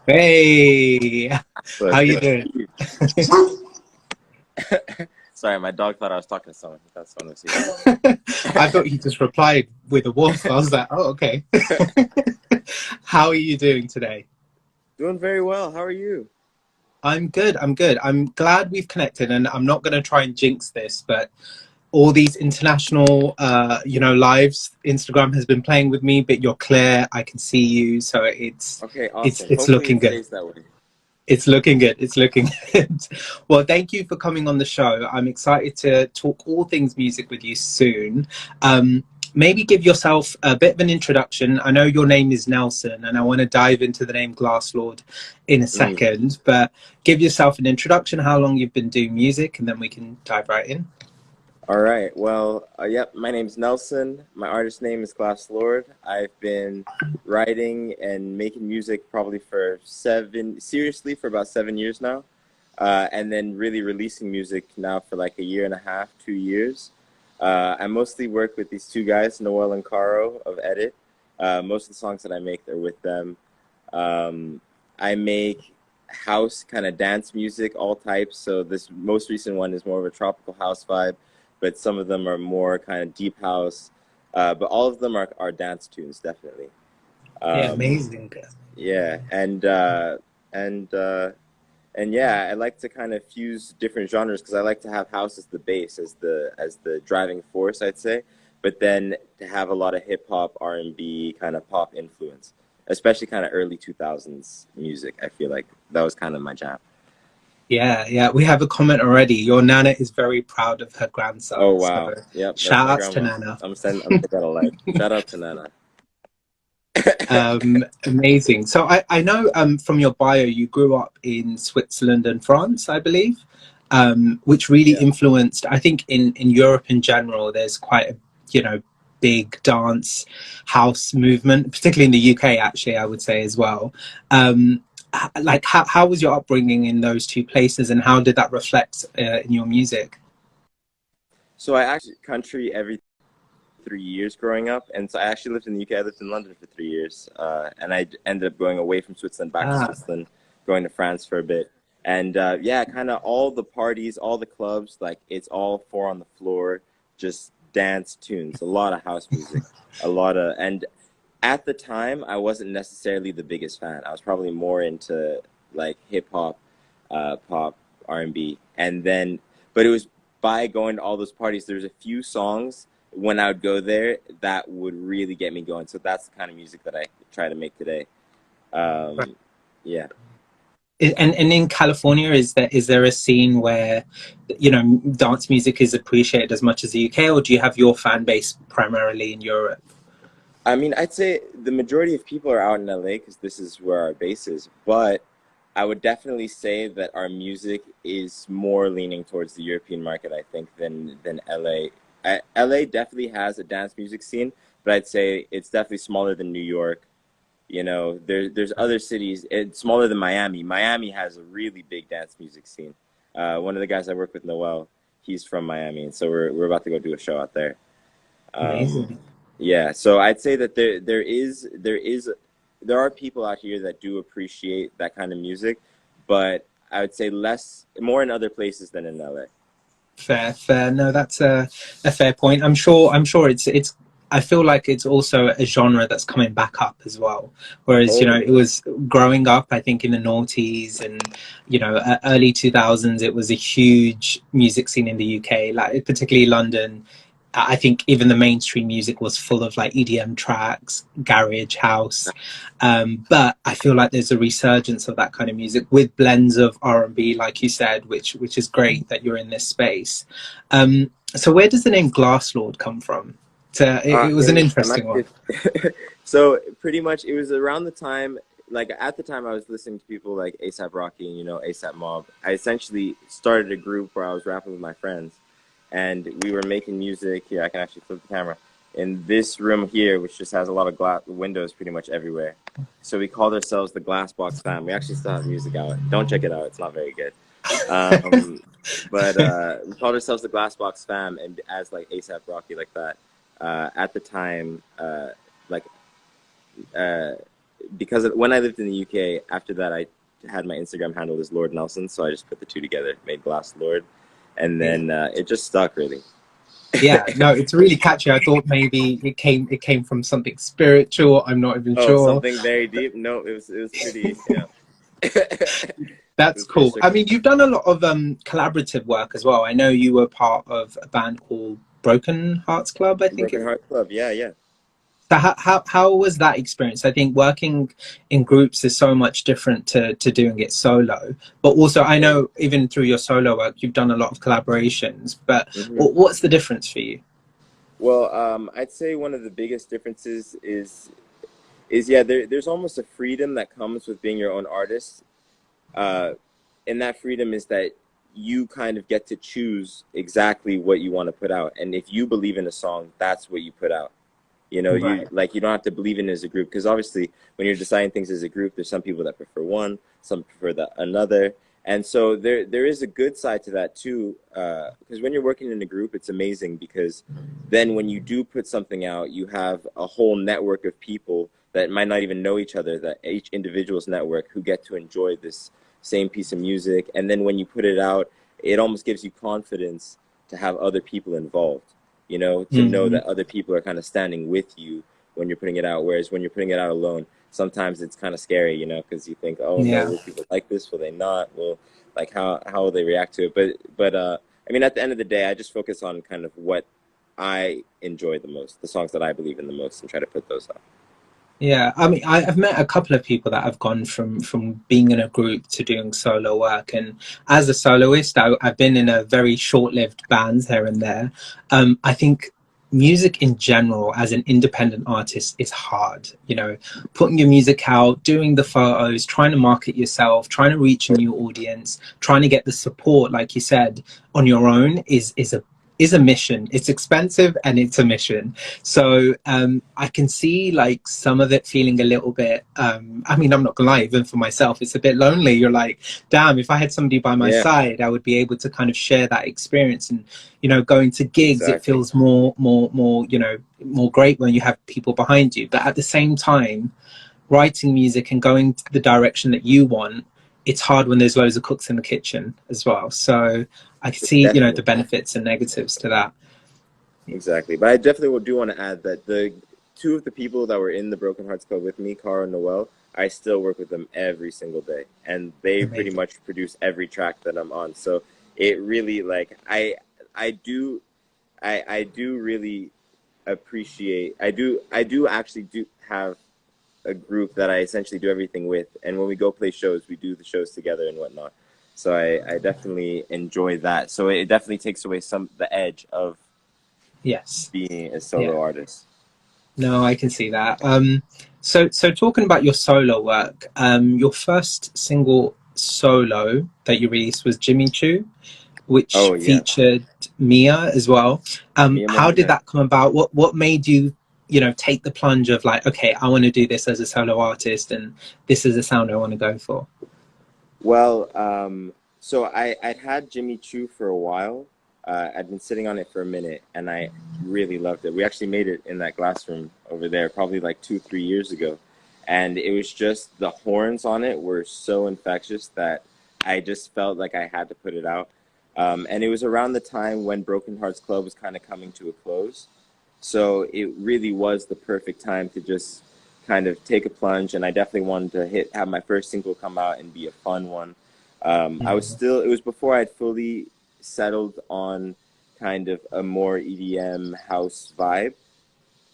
Hey, So how you good. doing? Sorry, my dog thought I was talking to someone. He thought someone was here. I thought you just replied with a wolf. I was like, oh, okay. How are you doing today? Doing very well. How are you? I'm good. I'm good. I'm glad we've connected, and I'm not going to try and jinx this, but all these international, lives, Instagram has been playing with me. But you're clear. I can see you, so it's Okay, it's awesome. it's Hopefully looking it good. stays that way. It's looking good. It's looking good. Well, thank you for coming on the show. I'm excited to talk all things music with you soon. Maybe give yourself a bit of an introduction. I know your name is Nelson, and I want to dive into the name Glasslord in a Mm. second, but give yourself an introduction, how long you've been doing music, and then we can dive right in. All right. Well, yep, my name's Nelson. My artist name is Glass Lord. I've been writing and making music probably seriously for about 7 years now. And then really releasing music now for like a year and a half, 2 years. I mostly work with these two guys, Noel and Caro of Edit. Most of the songs that I make are with them. Um, I make house kind of dance music, all types. So this most recent one is more of a tropical house vibe, but some of them are more kind of deep house. But all of them are dance tunes, definitely. Yeah, Um, amazing. yeah, and and yeah, I like to kind of fuse different genres because I like to have house as the base, as the driving force, I'd say. But then to have a lot of hip hop, R&B, kind of pop influence, especially kind of early 2000s music. I feel like that was kind of my jam. Yeah, yeah, we have a comment already. Your Nana is very proud of her Oh grandson. So wow, yep, that's shout my outs to grandma. Nana. I'm sending that a like. Shout out to Nana. Amazing. So I know from your bio you grew up in Switzerland and France, I believe, which really Yeah. influenced. I think in Europe in general, there's quite a big dance house movement, particularly in the UK. Actually, I would say as well. Like how was your upbringing in those two places, and how did that reflect in your music? So I actually country every 3 years growing up, and so I actually lived in the UK. I lived in London for 3 years, and ended up going away from Switzerland back to Ah, Switzerland, going to France for a bit, and yeah, kind of all the parties, all the clubs, like it's all four on the floor, just dance tunes, a lot of house music, a lot of, and at the time I wasn't necessarily the biggest fan. I was probably more into like hip hop, pop, R&B, and then, but it was by going to all those parties, there's a few songs when I would go there that would really get me going. So that's the kind of music that I try to make today. right. Um, yeah. And in California, is there a scene where dance music is appreciated as much as the UK, or do you have your fan base primarily in Europe? I mean, I'd say the majority of people are out in LA because this is where our base is, but I would definitely say that our music is more leaning towards the European market, I think, than LA. LA definitely has a dance music scene, but I'd say it's definitely smaller than New York. You know, there's other cities. It's smaller than Miami. Miami has a really big dance music scene. One of the guys I work with, Noel, he's from Miami, and so we're about to go do a show out there. Um, Amazing. yeah, so I'd say that there are people out here that do appreciate that kind of music, but I would say more in other places than in LA. Fair, fair. No, that's a fair point. I'm sure it's. I feel like it's also a genre that's coming back up as well. Whereas Totally. it was growing up, I think in the noughties and early 2000s, it was a huge music scene in the UK, like particularly London. I think even the mainstream music was full of like EDM tracks, garage house, but I feel like there's a resurgence of that kind of music with blends of R&B, like you said, which is great that you're in this space. So where does the name Glass Lord come from? It was an I'm interesting one. actually so pretty much it was around the time, like at the time I was listening to people like ASAP Rocky and ASAP Mob. I essentially started a group where I was rapping with my friends, and we were making music. Here, I can actually flip the camera in this room here, which just has a lot of glass windows pretty much everywhere. So we called ourselves the Glass Box Fam. We actually still have music out. Don't check it out; it's not very good. Um, but we called ourselves the Glass Box Fam, and as like ASAP Rocky, like that. At the time, like uh, because when I lived in the UK, after that I had my Instagram handle as Lord Nelson, so I just put the two together, made Glass Lord, and then it just stuck really. Yeah, no, it's really catchy. I thought maybe it came from something spiritual. I'm not even Oh, sure. something very deep? No, it was pretty, yeah. It That's was pretty cool. I mean, circumstantial. you've done a lot of collaborative work as well. I know you were part of a band called Broken Hearts Club, I think Broken it. Heart Club, yeah, yeah. So how was that experience? I think working in groups is so much different to doing it solo. But also, I Very. know even through your solo work, you've done a lot of collaborations. But Hmm. what's the difference for you? Well, I'd say one of the biggest differences is yeah, there's almost a freedom that comes with being your own artist. Uh, and that freedom is that you kind of get to choose exactly what you want to put out. And if you believe in a song, that's what you put out. You know, Right. you don't have to believe in it as a group, because obviously when you're deciding things as a group, there's some people that prefer one, some prefer another, and so there is a good side to that too. Because when you're working in a group, it's amazing, because then when you do put something out, you have a whole network of people that might not even know each other, that each individual's network, who get to enjoy this same piece of music, and then when you put it out, it almost gives you confidence to have other people involved, you know, to know Hmm. that other people are kind of standing with you when you're putting it out. Whereas when you're putting it out alone, sometimes it's kind of scary, you know, because you think, oh no, Yeah. will people like this? Will they not? Will, like, how will they react to it? But I mean, at the end of the day, I just focus on kind of what I enjoy the most, the songs that I believe in the most, and try to put those out. Yeah, I mean, I've met a couple of people that have gone from being in a group to doing solo work, and as a soloist, I've been in a very short-lived bands here and there. I think music in general, as an independent artist, is hard. You know, putting your music out, doing the photos, trying to market yourself, trying to reach a new audience, trying to get the support, like you said, on your own is a mission. It's expensive and it's a mission. So I can see like some of it feeling a little bit. I mean, I'm not gonna lie, even for myself, it's a bit lonely. You're like, damn, if I had somebody by my Yeah, side, I would be able to kind of share that experience. And going to gigs, it exactly. feels more more great when you have people behind you. But at the same time, writing music and going the direction that you want, it's hard when there's loads of cooks in the kitchen as well. So I can see the Definitely. benefits and negatives to that. Exactly. But I definitely do want to add that the two of the people that were in the Broken Hearts Club with me, Cara and Noel, I still work with them every single day. And they pretty Amazing. much produce every track that I'm on. So it really, like, I do I do really appreciate, I do actually do have a group that I essentially do everything with, and when we go play shows, we do the shows together and whatnot. So I definitely enjoy that. So it definitely takes away some the edge of Yes. being a Yeah. solo artist. No, I can see that. So talking about your solo work, your first single solo that you released was Jimmy Choo, which Oh yeah, featured Mia as well. Mia How did Mohammed. that come about? What made you, take the plunge of like, okay, I want to do this as a solo artist, and this is the sound I want to go for? Well, so I'd had Jimmy Choo for a while. I'd been sitting on it for a minute, and I really loved it. We actually made it in that glass room over there, probably like 2, 3 years ago, and it was just the horns on it were so infectious that I just felt like I had to put it out. And it was around the time when Broken Hearts Club was kind of coming to a close, so it really was the perfect time to just kind of take a plunge. And I definitely wanted to have my first single come out and be a fun one. I was Mm. still, it was before I'd fully settled on kind of a more EDM house vibe.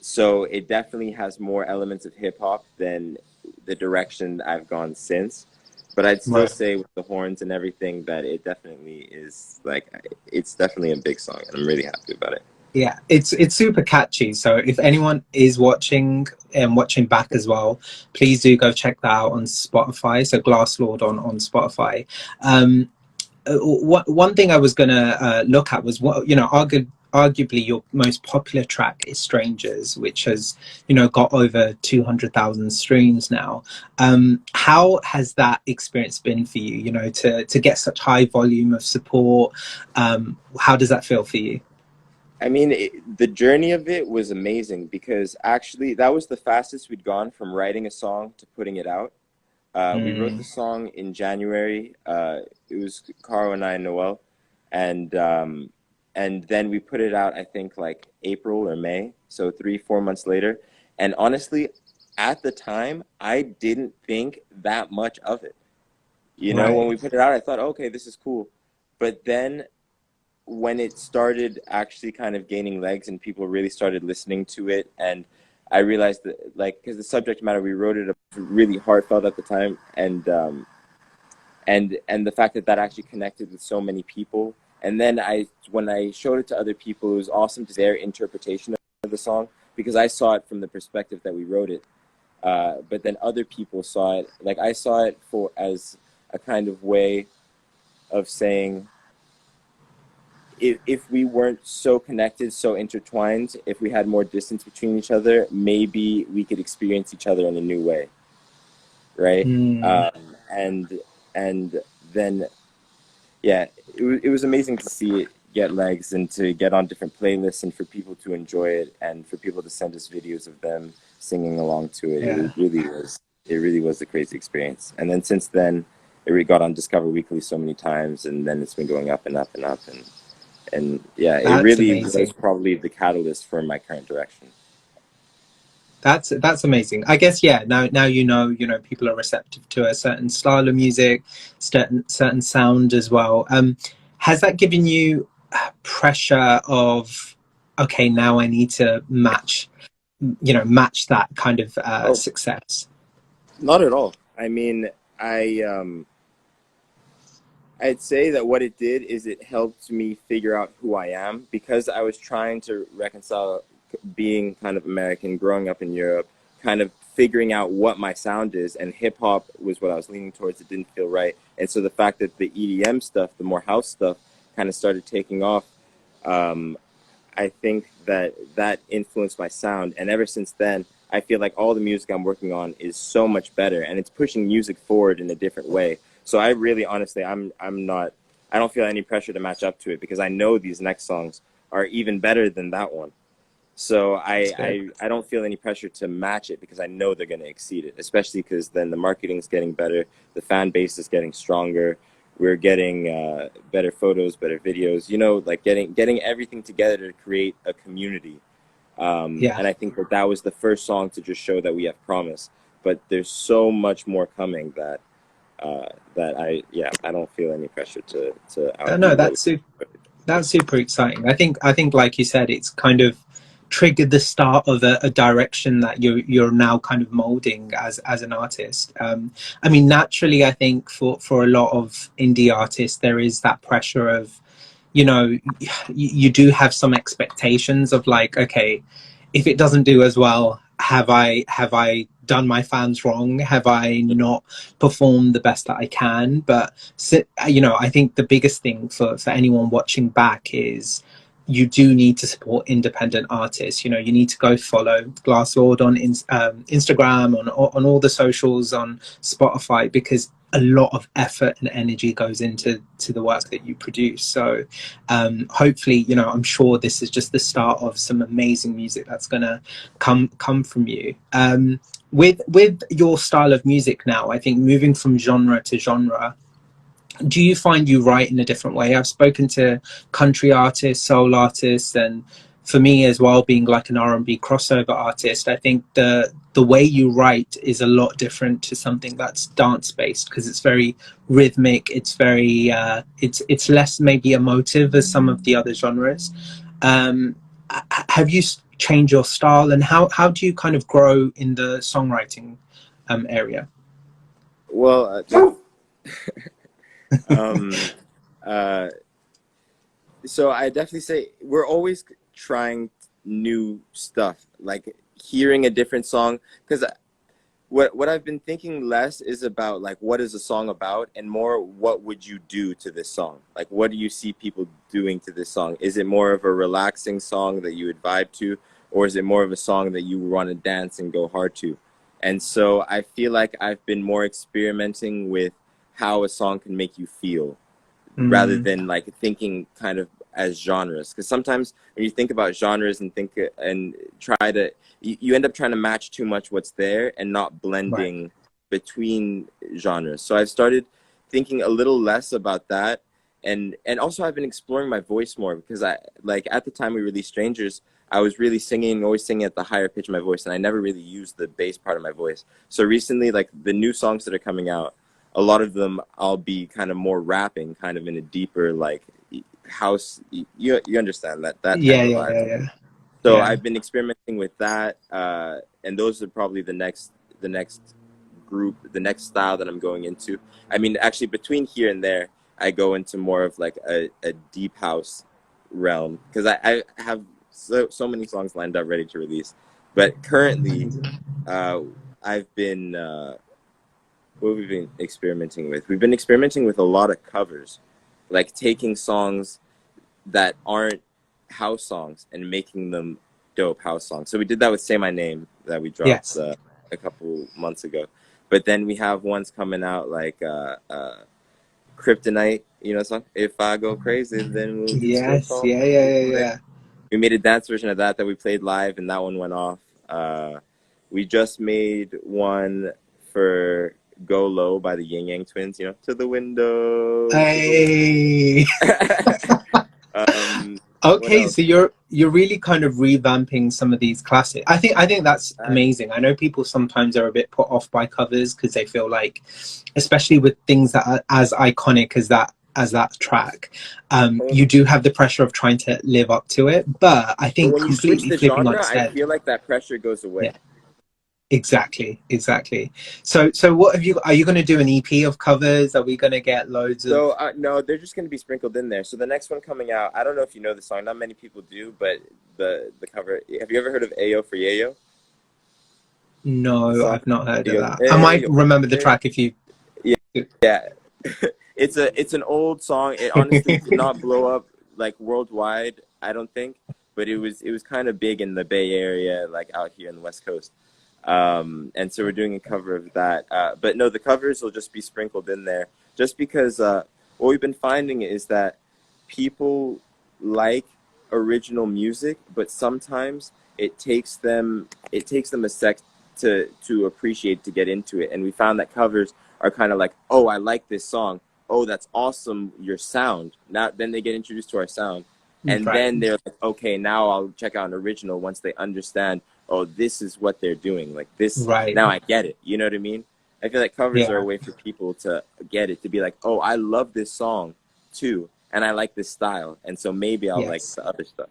So it definitely has more elements of hip hop than the direction I've gone since. But I'd still Right. say with the horns and everything that it definitely is like, it's definitely a big song, and I'm really happy about it. Yeah, it's super catchy. So if anyone is watching and watching back as well, please do go check that out on Spotify. So Glass Lord on Spotify. Um, one thing I was gonna look at was what arguably your most popular track is Strangers, which has got over 200,000 streams now. How has that experience been for you? To get such high volume of support. How does that feel for you? I mean, the journey of it was amazing because actually that was the fastest we'd gone from writing a song to putting it out. We wrote the Mm, song in January. It was Caro and I and Noel, and then we put it out. I think like April or May, so 3, 4 months later. And honestly, at the time, I didn't think that much of it. You know, when right. we put it out, I thought, okay, this is cool. But then when it started actually kind of gaining legs and people really started listening to it, and I realized that, like, because the subject matter we wrote it really heartfelt at the time, and the fact that that actually connected with so many people, and then when I showed it to other people, it was awesome to see their interpretation of the song because I saw it from the perspective that we wrote it, but then other people saw it, like I saw it for as a kind of way of saying, if we weren't so connected, so intertwined, if we had more distance between each other, maybe we could experience each other in a new way, right? Mm, And then, yeah, it was amazing to see it get legs and to get on different playlists and for people to enjoy it and for people to send us videos of them singing along to it. yeah, It really was a crazy experience. And then since then, it got on Discover Weekly so many times, and then it's been going up and up and up, and yeah, it that's really was amazing. probably the catalyst for my current direction. That's amazing. I guess yeah. Now you know people are receptive to a certain style of music, certain sound as well. Has that given you pressure of okay, now I need to match that kind of Oh, success? not at all. I mean, I I'd say that what it did is it helped me figure out who I am because I was trying to reconcile being kind of American, growing up in Europe, kind of figuring out what my sound is, and hip hop was what I was leaning towards. It didn't feel right, and so the fact that the EDM stuff, the more house stuff, kind of started taking off, um, I think that that influenced my sound, and ever since then, I feel like all the music I'm working on is so much better, and it's pushing music forward in a different way. So I really, honestly, I'm not, I don't feel any pressure to match up to it because I know these next songs are even better than that one. So That's good. I don't feel any pressure to match it because I know they're going to exceed it, especially because then the marketing's getting better, the fan base is getting stronger, we're getting better photos, better videos, you know, like getting everything together to create a community. Yeah. And I think that that was the first song to just show that we have promise. But there's so much more coming that I don't feel any pressure to No, outdo what we. that's super exciting. I think like you said, it's kind of triggered the start of a direction that you're now kind of molding as an artist. I mean, naturally, I think for a lot of indie artists, there is that pressure of you do have some expectations of like, okay, if it doesn't do as well, have I done my fans wrong? Have I not performed the best that I can? But I think the biggest thing for anyone watching back is you do need to support independent artists. You need to go follow Glasslord on Instagram, on all the socials, on Spotify, because a lot of effort and energy goes into the work that you produce. So hopefully, I'm sure this is just the start of some amazing music that's gonna come from you. With your style of music now, I think moving from genre to genre, do you find you write in a different way? I've spoken to country artists, soul artists, and for me as well, being like an R&B crossover artist, I think the way you write is a lot different to something that's dance based, because it's very rhythmic. It's very it's less maybe emotive as some of the other genres. um have you changed your style, and how do you kind of grow in the songwriting area? Well, um, uh, so I definitely say we're always trying new stuff, like hearing a different song. Because what I've been thinking less is about like what is a song about, and more what would you do to this song? Like what do you see people doing to this song? Is it more of a relaxing song that you would vibe to, or is it more of a song that you want to dance and go hard to? And so I feel like I've been more experimenting with how a song can make you feel rather Mm, than like thinking kind of as genres, because sometimes when you think about genres and think and try to you end up trying to match too much what's there and not Right. blending between genres. So I've started thinking a little less about that, and also I've been exploring my voice more, because I, like, at the time we released Strangers, I was really singing, always singing at the higher pitch of my voice, and I never really used the bass part of my voice. So recently, like the new songs that are coming out, a lot of them I'll be kind of more rapping, kind of in a deeper, like, house. You understand that type Yeah, of yeah, vibe. yeah, yeah. So Yeah. I've been experimenting with that, and those are probably the next group, the next style that I'm going into. I mean, actually, between here and there, I go into more of like a deep house realm, because I have so many songs lined up ready to release. But currently, Amazing. uh, I've been what have we been experimenting with? We've been experimenting with a lot of covers, like taking songs that aren't house songs and making them dope house songs. So we did that with Say My Name, that we dropped Yes. a couple months ago. But then we have ones coming out like Kryptonite, you know, song. If I go crazy, then we'll do slow Yes. songs. Yeah, yeah, yeah, yeah. We made a dance version of that we played live, and that one went off. Uh, we just made one for Go Low by the Yin Yang Twins, you know, to the window, to the Hey. window. What Okay, else? so you're really kind of revamping some of these classics. I think that's amazing. I know people sometimes are a bit put off by covers because they feel like, especially with things that are as iconic as that track, you do have the pressure of trying to live up to it. But I But think when you switch completely the flipping on genre, its I head. feel like that pressure goes Yeah, away. exactly, exactly. So what have you? Are you going to do an EP of covers? Are we going to get loads of? So no, they're just going to be sprinkled in there. So the next one coming out, I don't know if you know the song. Not many people do, but the cover. Have you ever heard of Ayo for Yayo? The No, song I've not heard of Ayo, that. I might Ayo, remember the Ayo. track if you. Yeah, yeah. It's an old song. It honestly did not blow up like worldwide, I don't think, but it was kind of big in the Bay Area, like out here in the West Coast. And so we're doing a cover of that. But no, the covers will just be sprinkled in there, just because what we've been finding is that people like original music, but sometimes it takes them a sec to appreciate, to get into it. And we found that covers are kind of like, oh, I like this song. Oh, that's awesome, your sound. Now then they get introduced to our sound, and Right, then they're like, okay, now I'll check out an original once they understand, oh, this is what they're doing. Like this, right. now I get it. You know what I mean? I feel like covers are a Yeah, way for people to get it, to be like, oh, I love this song too, and I like this style, and so maybe I'll like yes. the other stuff.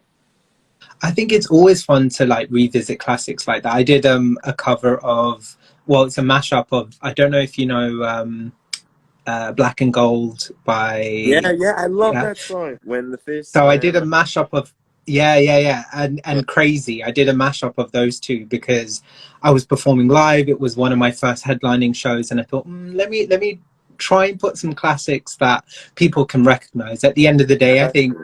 I think it's always fun to like revisit classics like that. I did a cover of, well, it's a mashup of, I don't know if you know Black and Gold Yeah, by, yeah, I love yeah. that song. When the fish So I did a swam. mashup of, yeah, yeah, yeah, Yeah. and Crazy. I did a mashup of those two because I was performing live. It was one of my first headlining shows, and I thought, let me try and put some classics that people can recognize. At the end of the day, I think,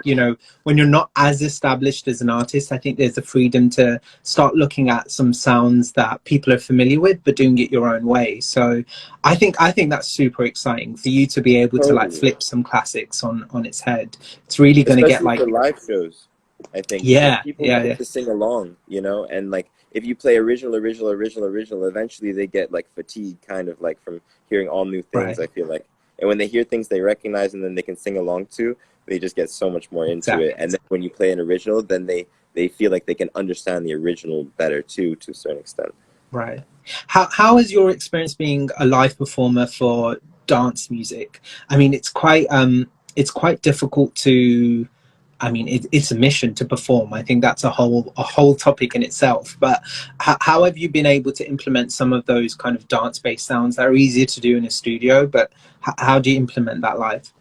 when you're not as established as an artist, I think there's a freedom to start looking at some sounds that people are familiar with, but doing it your own way. So I think that's super exciting for you to be able to like Totally. flip some classics on its head. It's really going to get Especially like, for live shows, I think, because yeah, people yeah, like yeah, to sing along, and like if you play original, eventually they get like fatigued, kind of like from hearing all new things, right, I feel like. And when they hear things they recognize and then they can sing along to, they just get so much more into it. exactly, And then when you play an original, then they feel like they can understand the original better too, to a certain extent. right. How is your experience being a live performer for dance music? I mean, it's quite difficult to. I mean, it's a mission to perform. I think that's a whole topic in itself. But how have you been able to implement some of those kind of dance based sounds that are easier to do in a studio? But how do you implement that live?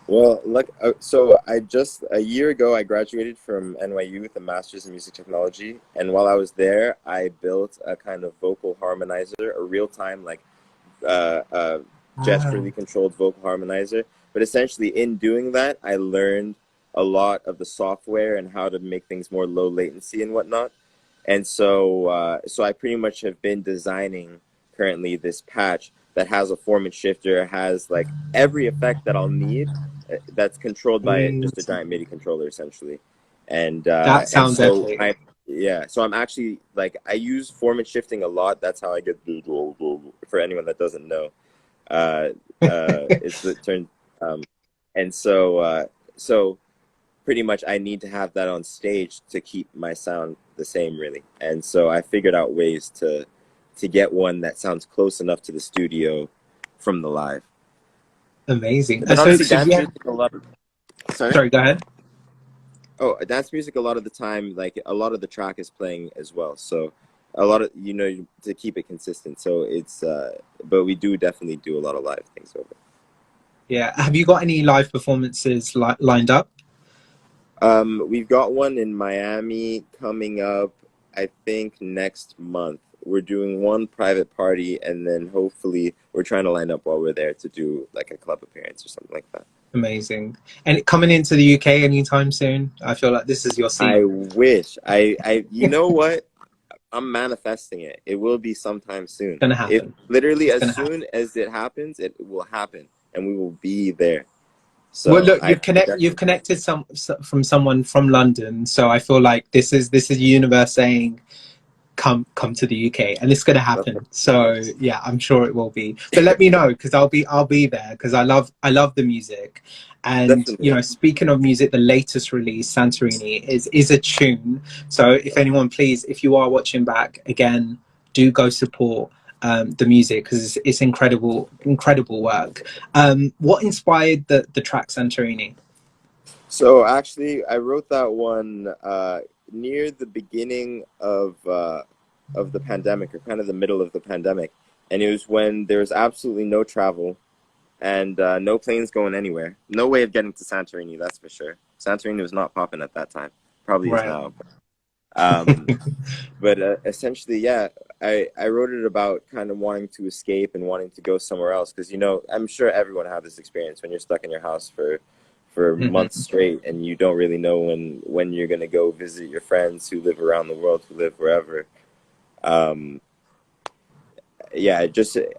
Well, look, so I just a year ago I graduated from NYU with a master's in music technology, and while I was there, I built a kind of vocal harmonizer, a real time like Ah, gesturally controlled vocal harmonizer. But essentially, in doing that, I learned a lot of the software and how to make things more low latency and whatnot. And so I pretty much have been designing currently this patch that has a formant shifter, has like every effect that I'll need, that's controlled by just a Amazing. giant MIDI controller essentially, That and sounds so epic. I yeah, so I'm actually like I use form and shifting a lot. That's how I get the for anyone that doesn't know. Uh, it's the turn, and so pretty much I need to have that on stage to keep my sound the same really. And so I figured out ways to get one that sounds close enough to the studio from the live. Amazing. But So, obviously so dance yeah. music a lot of, sorry? Sorry, go ahead. Oh, dance music a lot of the time, like a lot of the track is playing as well. So a lot of, to keep it consistent. So it's but we do definitely do a lot of live things over. Yeah. Have you got any live performances lined up? We've got one in Miami coming up, I think next month. We're doing one private party, and then hopefully we're trying to line up while we're there to do like a club appearance or something like that. Amazing. And coming into the UK anytime soon? I feel like this is your I scene. wish you know what? I'm manifesting it. It will be sometime soon. Gonna If happen. literally It's as gonna happen. soon as it happens, it will happen, and we will be there. Well, So look, you've connected from someone from London, so I feel like this is universe saying come to the UK, and it's going to that's happen. what So yeah, I'm sure it will be. But let me know because I'll be there because I love the music. And definitely. speaking of music, the latest release, Santorini, is a tune. So if anyone, please, if you are watching back again, do go support the music because it's incredible work. What inspired the track Santorini? So actually, I wrote that one near the beginning of the pandemic, or kind of the middle of the pandemic, and it was when there was absolutely no travel and no planes going anywhere, no way of getting to Santorini. That's for sure. Santorini was not popping at that time. Probably is Right. now. Um, but essentially, yeah, I wrote it about kind of wanting to escape and wanting to go somewhere else because I'm sure everyone had this experience when you're stuck in your house for months Mhm. straight and you don't really know when you're gonna go visit your friends who live around the world, who live wherever. Um, yeah,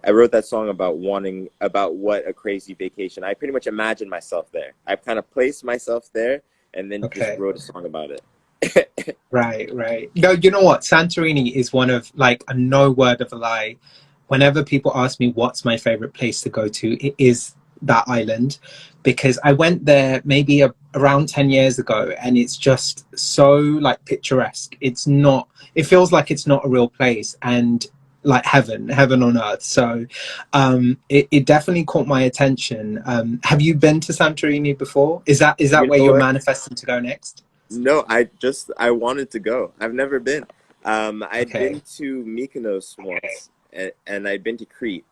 I wrote that song about what a crazy vacation. I pretty much imagined myself there. I kind of placed myself there and then just Okay. wrote a song about it. Right, right. No, you know what? Santorini is one of, like, a no word of a lie. Whenever people ask me what's my favorite place to go to, it is that island because I went there maybe around 10 years ago and it's just so like picturesque. It feels like it's not a real place and like heaven on earth. So it definitely caught my attention. Have you been to Santorini before? Is that You where know you're what? manifesting to go next? No, I wanted to go. I've never been. I'd Okay. been to Mykonos once, and I'd been to Crete,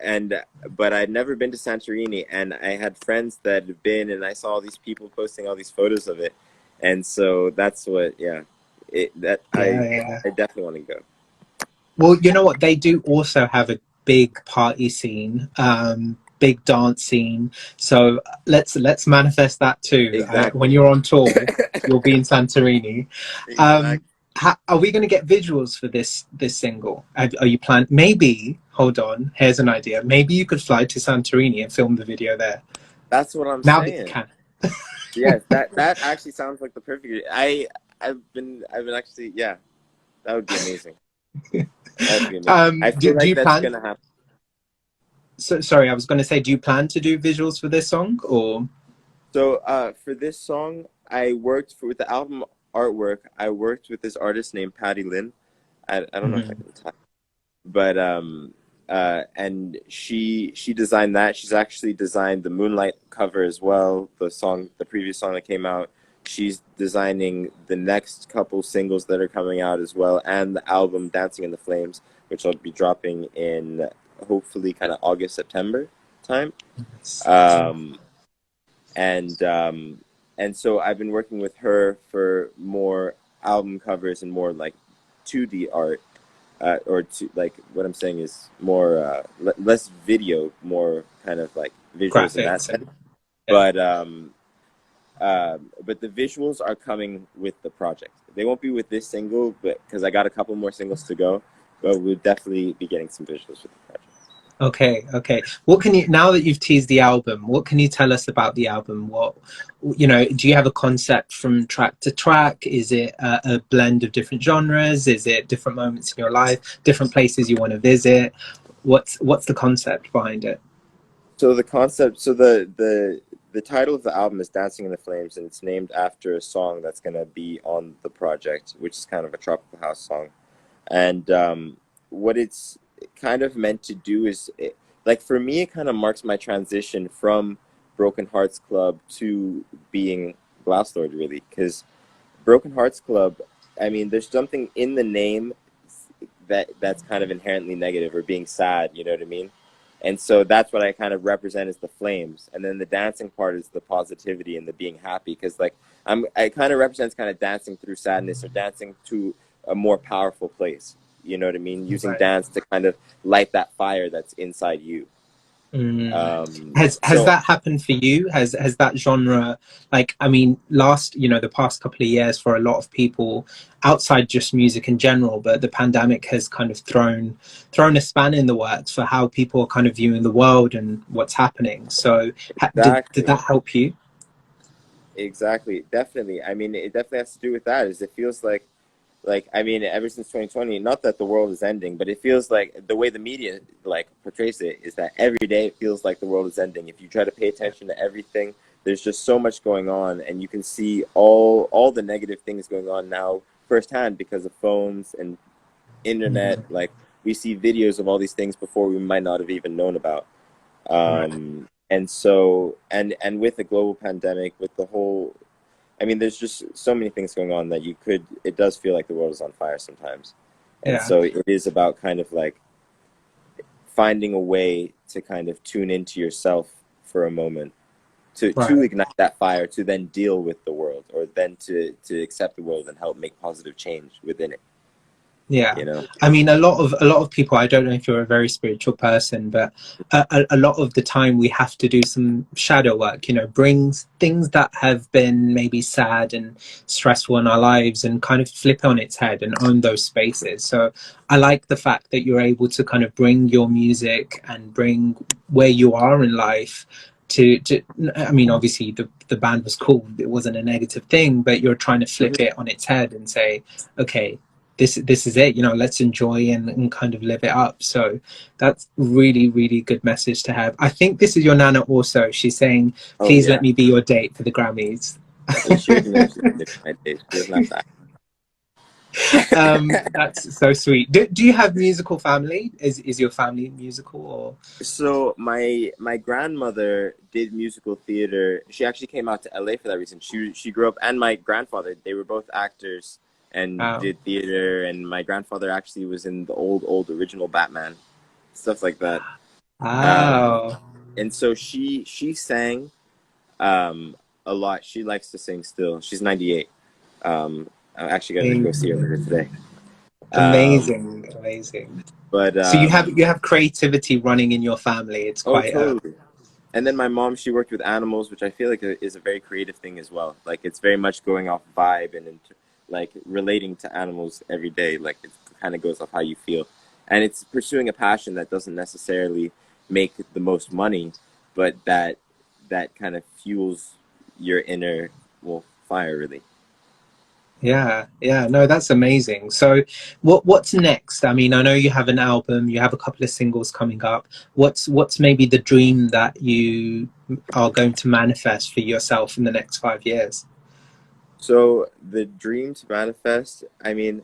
and but I'd never been to Santorini. And I had friends that had been, and I saw all these people posting all these photos of it, and so that's what, yeah, that Yeah, yeah. I definitely want to go. Well, you know what? They do also have a big party scene, big dance scene. So let's manifest that too. When Exactly, you're on tour, you'll be in Santorini. exactly. Are we going to get visuals for this single? Are you planning? Maybe. Hold on. Here's an idea. Maybe you could fly to Santorini and film the video there. That's what I'm Now that you saying. can. Yes, that actually sounds like the perfect. I've been actually, yeah, that would be amazing. That would be amazing. I Do, feel do like you that's plan? gonna happen. So, sorry, I was going to say, do you plan to do visuals for this song or? So for this song, with the album artwork. I worked with this artist named Patty Lynn. I don't know if I Mhm. can type, but and she designed that. She's actually designed the Moonlight cover as well. The previous song that came out. She's designing the next couple singles that are coming out as well, and the album Dancing in the Flames, which I'll be dropping in hopefully kind of August, September time. Um, and so I've been working with her for more album covers and more like 2D art, like what I'm saying is more less video, more kind of like visuals in that Graphics sense. and yeah. But but the visuals are coming with the project. They won't be with this single, but because I got a couple more singles to go, but we'll definitely be getting some visuals with the project. Okay, okay. What can you, now that you've teased the album, what can you tell us about the album? What, you know, do you have a concept from track to track? Is it a blend of different genres? Is it different moments in your life, different places you want to visit? What's the concept behind it? So the concept, so the title of the album is "Dancing in the Flames," and it's named after a song that's gonna be on the project, which is kind of a tropical house song. And what it's kind of meant to do is, like for me, it kind of marks my transition from Broken Hearts Club to being Glasslord, really, because Broken Hearts Club, I mean, there's something in the name that's kind of inherently negative or being sad, you know what I mean? And so that's what I kind of represent as the flames. And then the dancing part is the positivity and the being happy, because like I kind of represents kind of dancing through sadness or dancing to a more powerful place. You know what I mean? Using Right. dance to kind of light that fire that's inside you. Mm. Has So that happened for you? Has that genre, like, I mean, last, you know, the past couple of years for a lot of people outside just music in general, but the pandemic has kind of thrown a span in the works for how people are kind of viewing the world and what's happening. So did exactly. that help you? Exactly, definitely. I mean, it definitely has to do with that. Is it feels like I mean, ever since 2020, not that the world is ending, but it feels like the way the media like portrays it is that every day it feels like the world is ending. If you try to pay attention to everything, there's just so much going on, and you can see all the negative things going on now firsthand because of phones and internet. Mm, Like we see videos of all these things before we might not have even known about. right. And so and with the global pandemic, with the whole, I mean, there's just so many things going on that it does feel like the world is on fire sometimes. And Yeah. so it is about kind of like finding a way to kind of tune into yourself for a moment, to Right. ignite that fire, to then deal with the world, or then to accept the world and help make positive change within it, Yeah, you know? I mean, a lot of people. I don't know if you're a very spiritual person, but a lot of the time we have to do some shadow work. You know, brings things that have been maybe sad and stressful in our lives, and kind of flip it on its head and own those spaces. So I like the fact that you're able to kind of bring your music and bring where you are in life. To I mean, obviously the band was cool. It wasn't a negative thing, but you're trying to flip Mm-hmm. it on its head and say, okay, this is it, you know, let's enjoy and kind of live it up. So that's really good message to have. I think this is your nana also, she's saying, Oh please let yeah, me be your date for the Grammys. she doesn't know she's in my day. She doesn't have that. That's so sweet. Do you have musical family? Is your family musical or So my grandmother did musical theater. She actually came out to LA for that reason. She grew up, and my grandfather, they were both actors and wow. did theater. And my grandfather actually was in the old original Batman, stuff like that. Um, Wow. and so she sang um, a lot. She likes to sing still. She's 98. I'm actually gonna go see her later today. Um, Amazing. but So you have creativity running in your family. It's oh, quite totally. And then my mom, she worked with animals, which I feel like is a very creative thing as well. Like it's very much going off vibe and like relating to animals every day. Like it kind of goes off how you feel, and it's pursuing a passion that doesn't necessarily make the most money, but that kind of fuels your inner well fire really. Yeah, no, that's amazing. So what's next? I mean, I know you have an album, you have a couple of singles coming up. What's maybe the dream that you are going to manifest for yourself in the next 5 years? So the dream to manifest, I mean,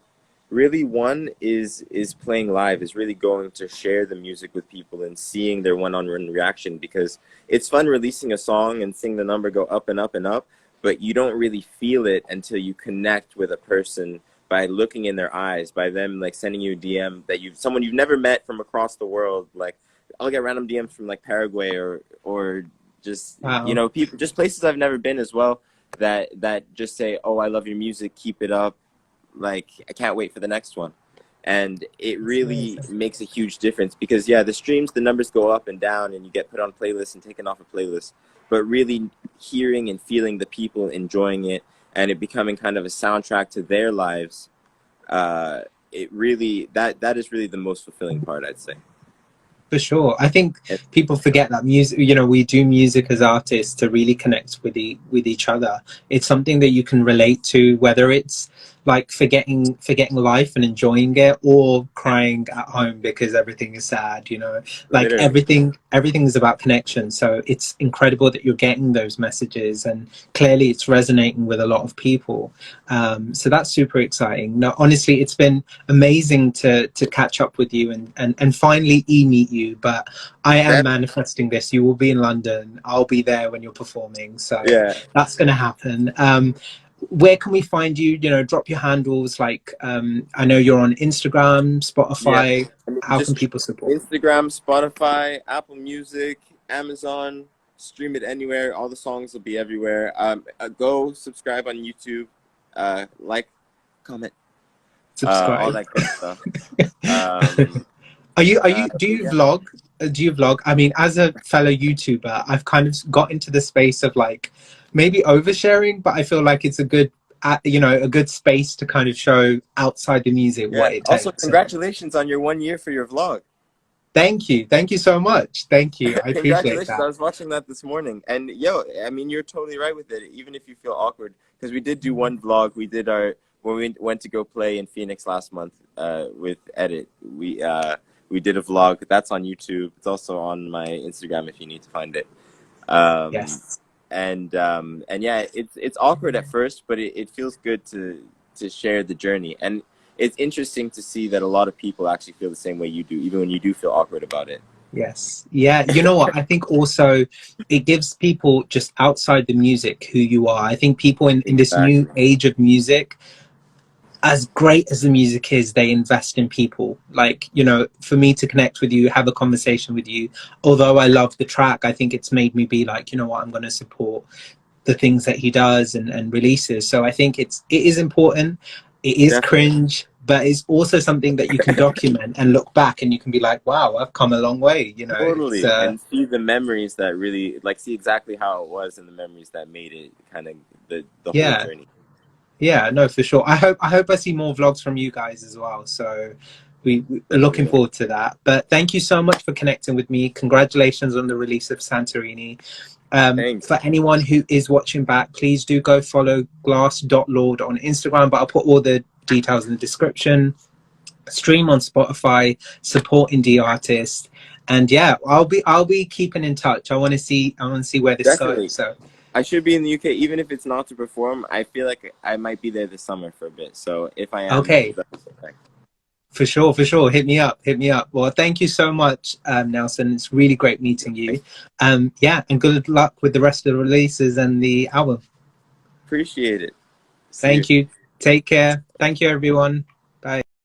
really one is playing live, is really going to share the music with people and seeing their one-on-one reaction, because it's fun releasing a song and seeing the number go up and up and up, but you don't really feel it until you connect with a person by looking in their eyes, by them like sending you a DM that you've someone you've never met from across the world. Like I'll get random DMs from like Paraguay or just Wow. people just places I've never been as well that just say, "Oh, I love your music, keep it up. Like, I can't wait for the next one." And it That's really amazing. makes a huge difference because yeah, the streams, the numbers go up and down, and you get put on playlists and taken off a playlist. But really hearing and feeling the people enjoying it and it becoming kind of a soundtrack to their lives, uh, it really that is really the most fulfilling part, I'd say. For sure. I think And people forget that music, you know, we do music as artists to really connect with with each other. It's something that you can relate to, whether it's like forgetting life and enjoying it, or crying at home because everything is sad, you know. Like literally, everything is about connection. So it's incredible that you're getting those messages, and clearly it's resonating with a lot of people. So that's super exciting. No, honestly, it's been amazing to catch up with you and finally meet you. But I am that, manifesting this. You will be in London. I'll be there when you're performing. So yeah, that's going to happen. Where can we find you? You know, drop your handles. Like, I know you're on Instagram, yeah. Spotify. I mean, How can just people support? Instagram, Spotify, Apple Music, Amazon. Stream it anywhere. All the songs will be everywhere. Go subscribe on YouTube. Like, comment, all Subscribe. that good stuff. Um, Are you do so you yeah, vlog? Do you vlog? I mean, as a fellow YouTuber, I've kind of got into the space of like maybe oversharing, but I feel like it's a good, you know, a good space to kind of show outside the music yeah. what it Also, takes. So congratulations on your 1 year for your vlog. thank you so much. Thank you, I appreciate Congratulations. I that. was watching that this morning. And yo, I mean, you're totally right with it, even if you feel awkward. Because we did do one vlog. We did when we went to go play in Phoenix last month with Edit. We did a vlog. That's on YouTube. It's also on my Instagram if you need to find it. Um, Yes. and yeah, it's awkward at first, but it feels good to share the journey. And it's interesting to see that a lot of people actually feel the same way you do, even when you do feel awkward about it. Yes. Yeah. You know what? I think also it gives people just outside the music who you are. I think people in this new Exactly. age of music, as great as the music is, they invest in people. Like, you know, for me to connect with you, have a conversation with you, although I love the track, I think it's made me be like, you know what, I'm going to support the things that he does and releases. So I think it is important. It is Definitely. cringe, but it's also something that you can document and look back and you can be like, wow, I've come a long way. You know, it's Totally. And see the memories that really, like, see exactly how it was and the memories that made it kind of the whole yeah. journey. Yeah, no, for sure. I hope I see more vlogs from you guys as well. So we are Definitely looking will. forward to that. But thank you so much for connecting with me. Congratulations on the release of Santorini. Thanks. For anyone who is watching back, please do go follow glass.lord on Instagram, but I'll put all the details in the description. Stream on Spotify, support indie artists. And yeah, I'll be keeping in touch. I want to see where this goes. Definitely. So I should be in the UK, even if it's not to perform. I feel like I might be there this summer for a bit. So if I am, please okay. let me know. For sure, for sure. Hit me up, hit me up. Well, thank you so much, Nelson. It's really great meeting you. Yeah, and good luck with the rest of the releases and the album. Appreciate it. See you. Thank you. Take care. Thank you, everyone.